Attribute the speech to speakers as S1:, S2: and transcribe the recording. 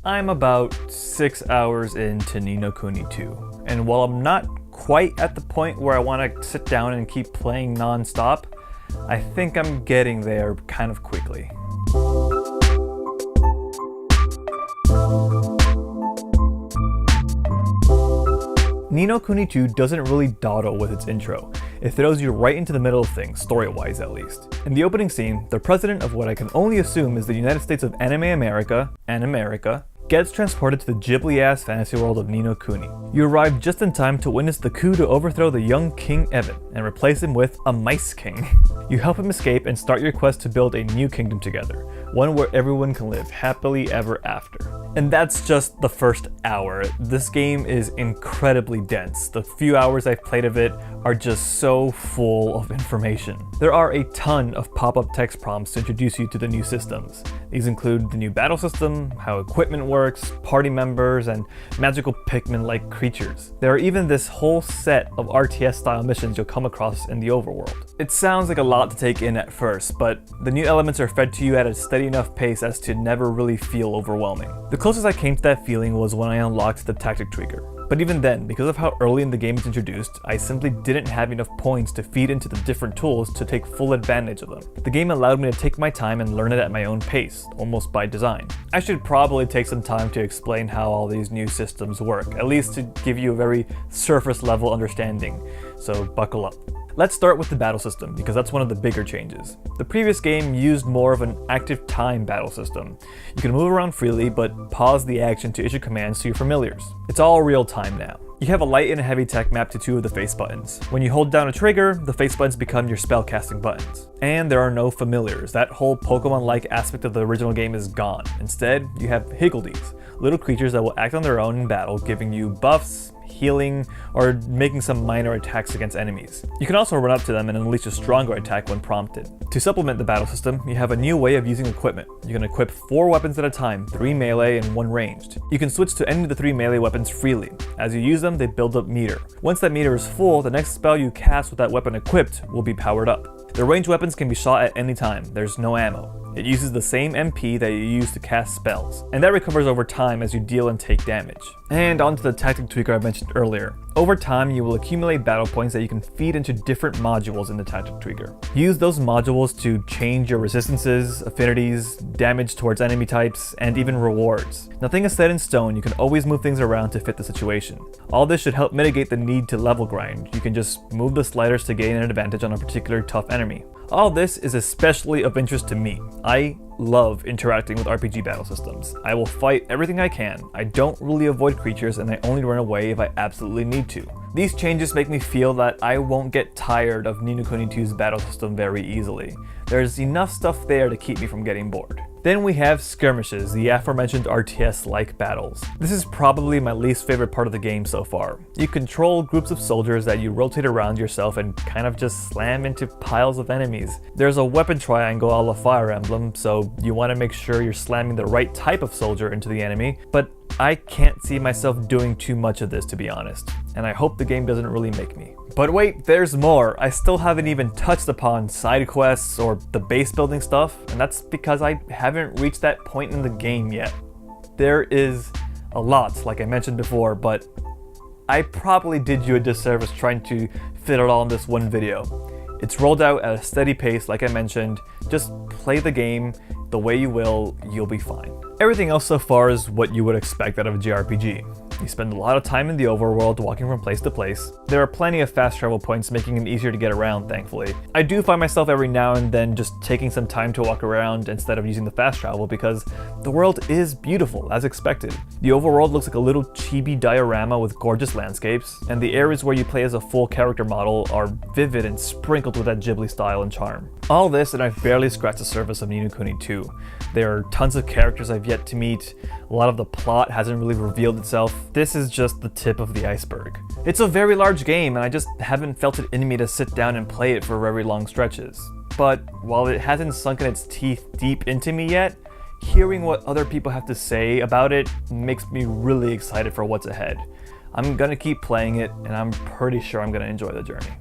S1: I'm about 6 hours into Ni no Kuni II, and while I'm not quite at the point where I want to sit down and keep playing non-stop, I think I'm getting there kind of quickly. Ni no Kuni II doesn't really dawdle with its intro. It throws you right into the middle of things, story-wise at least. In the opening scene, the president of what I can only assume is the United States of Anime America, and America, gets transported to the Ghibli-ass fantasy world of Ni no Kuni. You arrive just in time to witness the coup to overthrow the young King Evan and replace him with a Mice King. You help him escape and start your quest to build a new kingdom together, one where everyone can live happily ever after. And that's just the first hour. This game is incredibly dense. The few hours I've played of it are just so full of information. There are a ton of pop-up text prompts to introduce you to the new systems. These include the new battle system, how equipment works, party members, and magical Pikmin-like creatures. There are even this whole set of RTS-style missions you'll come across in the overworld. It sounds like a lot to take in at first, but the new elements are fed to you at a steady enough pace as to never really feel overwhelming. The closest I came to that feeling was when I unlocked the tactic trigger. But even then, because of how early in the game it's introduced, I simply didn't have enough points to feed into the different tools to take full advantage of them. The game allowed me to take my time and learn it at my own pace, almost by design. I should probably take some time to explain how all these new systems work, at least to give you a very surface level understanding, so buckle up. Let's start with the battle system, because that's one of the bigger changes. The previous game used more of an active time battle system. You can move around freely, but pause the action to issue commands to your familiars. It's all real time now. You have a light and a heavy tech mapped to two of the face buttons. When you hold down a trigger, the face buttons become your spellcasting buttons. And there are no familiars. That whole Pokemon-like aspect of the original game is gone. Instead, you have Higgledies, little creatures that will act on their own in battle, giving you buffs, healing, or making some minor attacks against enemies. You can also run up to them and unleash a stronger attack when prompted. To supplement the battle system, you have a new way of using equipment. You can equip 4 weapons at a time, 3 melee and 1 ranged. You can switch to any of the 3 melee weapons freely. As you use them, they build up meter. Once that meter is full, the next spell you cast with that weapon equipped will be powered up. The ranged weapons can be shot at any time, there's no ammo. It uses the same MP that you use to cast spells, and that recovers over time as you deal and take damage. And onto the tactic tweaker I mentioned earlier. Over time, you will accumulate battle points that you can feed into different modules in the tactic tweaker. Use those modules to change your resistances, affinities, damage towards enemy types, and even rewards. Nothing is set in stone, you can always move things around to fit the situation. All this should help mitigate the need to level grind. You can just move the sliders to gain an advantage on a particular tough enemy. All this is especially of interest to me. I love interacting with RPG battle systems. I will fight everything I can. I don't really avoid creatures, and I only run away if I absolutely need to. These changes make me feel that I won't get tired of Ni no Kuni II's battle system very easily. There's enough stuff there to keep me from getting bored. Then we have skirmishes, the aforementioned RTS-like battles. This is probably my least favorite part of the game so far. You control groups of soldiers that you rotate around yourself and kind of just slam into piles of enemies. There's a weapon triangle a la Fire Emblem, so you want to make sure you're slamming the right type of soldier into the enemy, but I can't see myself doing too much of this, to be honest, and I hope the game doesn't really make me. But wait, there's more. I still haven't even touched upon side quests or the base building stuff, and that's because I haven't reached that point in the game yet. There is a lot, like I mentioned before, but I probably did you a disservice trying to fit it all in this one video. It's rolled out at a steady pace, like I mentioned. Just play the game the way you will, you'll be fine. Everything else so far is what you would expect out of a JRPG. You spend a lot of time in the overworld walking from place to place. There are plenty of fast travel points making it easier to get around, thankfully. I do find myself every now and then just taking some time to walk around instead of using the fast travel because the world is beautiful, as expected. The overworld looks like a little chibi diorama with gorgeous landscapes, and the areas where you play as a full character model are vivid and sprinkled with that Ghibli style and charm. All this, and I've barely scratched the surface of Ni no Kuni II. There are tons of characters I've yet to meet, a lot of the plot hasn't really revealed itself. This is just the tip of the iceberg. It's a very large game, and I just haven't felt it in me to sit down and play it for very long stretches. But while it hasn't sunken its teeth deep into me yet, hearing what other people have to say about it makes me really excited for what's ahead. I'm gonna keep playing it, and I'm pretty sure I'm gonna enjoy the journey.